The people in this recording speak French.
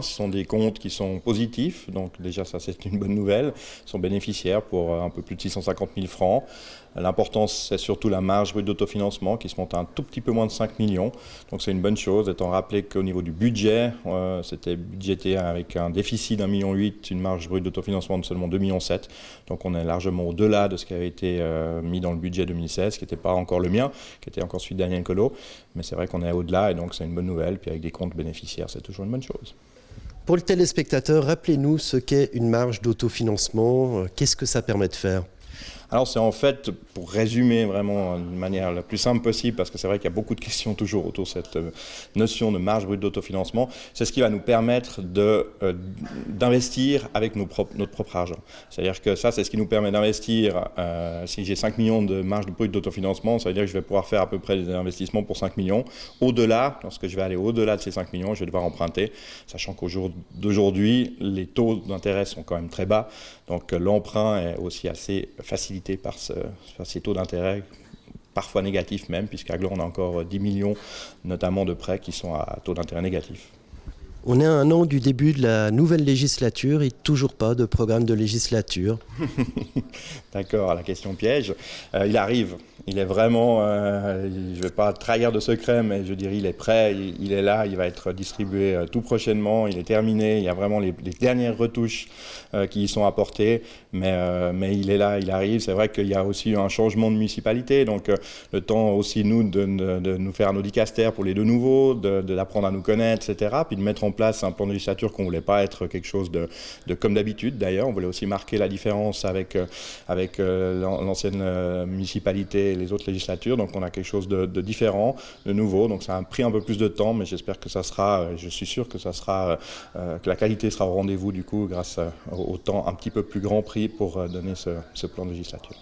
Ce sont des comptes qui sont positifs, donc déjà ça c'est une bonne nouvelle. Ils sont bénéficiaires pour un peu plus de 650 000 francs. L'importance c'est surtout la marge brute d'autofinancement qui se monte à un tout petit peu moins de 5 millions. Donc c'est une bonne chose, étant rappelé qu'au niveau du budget, c'était budgété avec un déficit d'1,8 million, une marge brute d'autofinancement de seulement 2,7 millions. Donc on est largement au-delà de ce qui avait été mis dans le budget 2016, qui n'était pas encore le mien, qui était encore celui de Daniel Colo. Mais c'est vrai qu'on est au-delà et donc c'est une bonne nouvelle. Puis avec des comptes bénéficiaires, c'est toujours une bonne chose. Pour le téléspectateur, rappelez-nous ce qu'est une marge d'autofinancement. Qu'est-ce que ça permet de faire? Alors c'est en fait, pour résumer vraiment de manière la plus simple possible, parce que c'est vrai qu'il y a beaucoup de questions toujours autour de cette notion de marge brute d'autofinancement, c'est ce qui va nous permettre d'investir avec notre propre argent. C'est-à-dire que ça, c'est ce qui nous permet d'investir. Si j'ai 5 millions de marge brute d'autofinancement, ça veut dire que je vais pouvoir faire à peu près des investissements pour 5 millions. Au-delà, lorsque je vais aller au-delà de ces 5 millions, je vais devoir emprunter, sachant qu'au jour d'aujourd'hui, les taux d'intérêt sont quand même très bas. Donc l'emprunt est aussi assez facilité par ces taux d'intérêt, parfois négatifs même, puisqu'à Glon on a encore 10 millions notamment de prêts qui sont à taux d'intérêt négatif. On est à un an du début de la nouvelle législature et toujours pas de programme de législature. D'accord, la question piège. Il arrive. Il est vraiment, je ne vais pas trahir de secret, mais je dirais il est prêt, il est là, il va être distribué tout prochainement, il est terminé, il y a vraiment les dernières retouches qui y sont apportées, mais il est là, il arrive. C'est vrai qu'il y a aussi un changement de municipalité, donc le temps aussi nous de nous faire nos dicastères pour les deux nouveaux, d'apprendre à nous connaître, etc., puis de mettre en place un plan de législature qu'on ne voulait pas être quelque chose de comme d'habitude d'ailleurs, on voulait aussi marquer la différence avec l'ancienne municipalité et les autres législatures, donc on a quelque chose de différent, de nouveau, donc ça a pris un peu plus de temps, mais j'espère que ça sera, je suis sûr que ça sera, que la qualité sera au rendez-vous du coup grâce au temps un petit peu plus grand pris pour donner ce plan de législature.